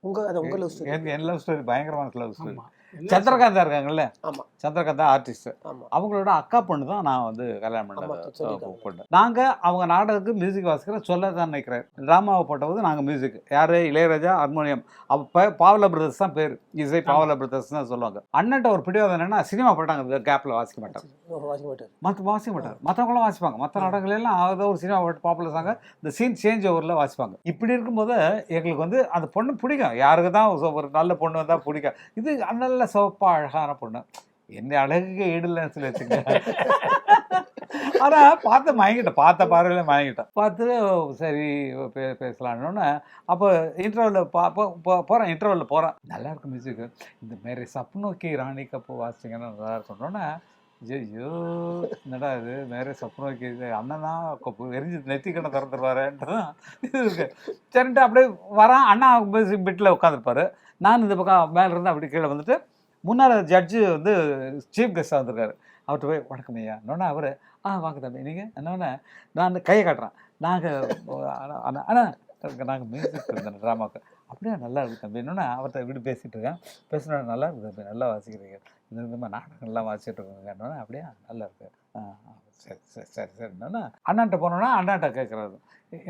உங்க love story. என் love story பயங்கரமான love story. ஆமா. என்ன சந்திரகாந்தா இருக்காங்கல்ல, ஆமா சந்திரகாந்தா ஆர்டிஸ்ட், ஆமா அவங்களோட அக்கா பொண்ணு தான் நான் வந்து கல்யாணம் ஆமா பண்ணது சொல்லிருக்காங்க. பொண்ணு. நாங்க அவங்க நாடகத்துக்கு மியூசிக் வாசிக்கிற சொல்ல தான் நினைக்கிறேன். டிராமாவை போட்டபோது நாங்கள் மியூசிக் யாரு, இளையராஜா ஹார்மோனியம். அப்போ பாவல பிரதர்ஸ் தான் பேர், இசை பாவல பிரதர்ஸ் தான் சொல்லுவாங்க. அண்ணன்ட்ட ஒரு பிடிவாதம் என்னன்னா, சினிமா போட்டாங்க இந்த கேப்ல வாசிக்க மாட்டார், வாசிக்க மாட்டார். வாசிக்க மாட்டார். மற்றவங்களும் வாசிப்பாங்க, மற்ற நாடகங்களெல்லாம் ஏதோ ஒரு சினிமா போட்டு பாப்புலர் சாங்க இந்த சீன் சேஞ்ச் ஓவரில் வாசிப்பாங்க. இப்படி இருக்கும்போது எங்களுக்கு வந்து அந்த பொண்ணு பிடிக்கும், யாருக்கு தான் ஒரு நல்ல பொண்ணு வந்தால் பிடிக்கும். இது நல்ல சிவப்பா அழகான பொண்ணு, என்ன அழகுக்கு ஈடுலன்னு சொல்லி வச்சுங்க. ஆனால் பார்த்து மயங்கிட்டேன், பார்த்த பார்வையில் மயங்கிட்டேன். பார்த்து சரி பேசலான்னு அப்போ இன்டர்வலில் போகிறேன், இன்டர்வலில் போகிறேன், நல்லா இருக்கும் மியூசிக்கு, இந்த மாரி சப்னோக்கி ராணி கப்பு வாசிச்சிங்கன்னா நல்லா இருக்கும்னோன்னே, ஐயோ என்னடா இது மேரே சப்னோக்கி, இது அண்ணன் தான் எரிஞ்சு நெத்திக்கண்ணை திறந்துருவாருன்ட்டு தான் இது இருக்கு. சரின்ட்டு அப்படியே வரான், அண்ணா மியூசிக் பிட்டில் உட்காந்துருப்பாரு, நான் இந்த பக்கம் மேலே இருந்து அப்படி கீழே வந்துட்டு, முன்னால் ஜட்ஜு வந்து சீஃப் கெஸ்ட்டாக வந்திருக்காரு, அவர்கிட்ட போய் வணக்கம் ஐயா என்னோடனே அவர் வாங்க தம்பி நீங்கள் என்னோடனே நான் கையை காட்டுறேன், ஆனால் நாங்கள் மியூசிக் இருந்தோம் ட்ராமாவுக்கு, அப்படியே நல்லா இருக்குது தம்பி என்னோடனே அவர்கிட்ட இப்படி பேசிகிட்டு இருக்கேன், பேசினா நல்லா இருக்குது தம்பி, நல்லா வாசிக்கிறீங்க, இந்த மாதிரி நாடகங்கள்லாம் வாசிச்சுட்டு இருக்கோங்க என்னோடனே, அப்படியே நல்லா இருக்கு, சரி சரி சரி சரிண்ணா. அண்ணாட்ட போனோன்னா அண்ணாட்ட கேட்குறாரு,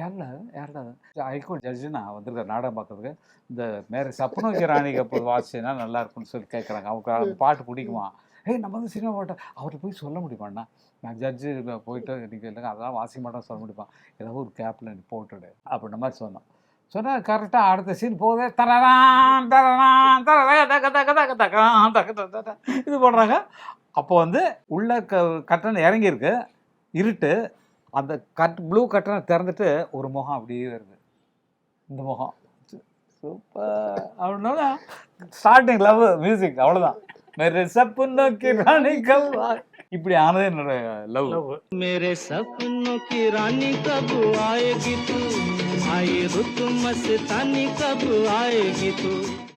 யாருடா ஹைகோர்ட் ஜட்ஜு நான் வந்திருக்கேன் நாடகம் பார்க்கறதுக்கு, இந்த மேரே சப்னோக்கி ராணி கப்பு வாசிச்சேன்னா நல்லா இருக்கும்னு சொல்லி கேட்குறாங்க, அவங்க பாட்டு பிடிக்குமா, நம்ம வந்து சினிமா பாட்டை அவர்கிட்ட போய் சொல்ல முடியுமாண்ணா, நான் ஜட்ஜு போயிட்டு நீங்கள் இல்லைங்க அதெல்லாம் வாசிக்க மாட்டோம் சொல்ல முடியுமா, ஏதாவது ஒரு கேப்பில் நீ போட்டுடு அப்படின்ற மாதிரி சொன்னோம். சொன்னால் கரெக்டாக அடுத்த சீன் போதே தரலாம் தரலாம் இது பண்ணுறாங்க. அப்போ வந்து உள்ள கட்டணம் இறங்கியிருக்கு, இருட்டு, அந்த ப்ளூ கட்டணை திறந்துட்டு ஒரு முகம் அப்படியே வருது, இந்த முகம் சூப்பர் அப்படின்னா ஸ்டார்டிங் லவ் மியூசிக் அவ்வளோதான். मेरे सपनों की रानी कब இப்படி ஆனது என்னோட லவ். मेरे सपनों की रानी कब आएगी तू, आई रुत मस्तानी कब आएगी तू.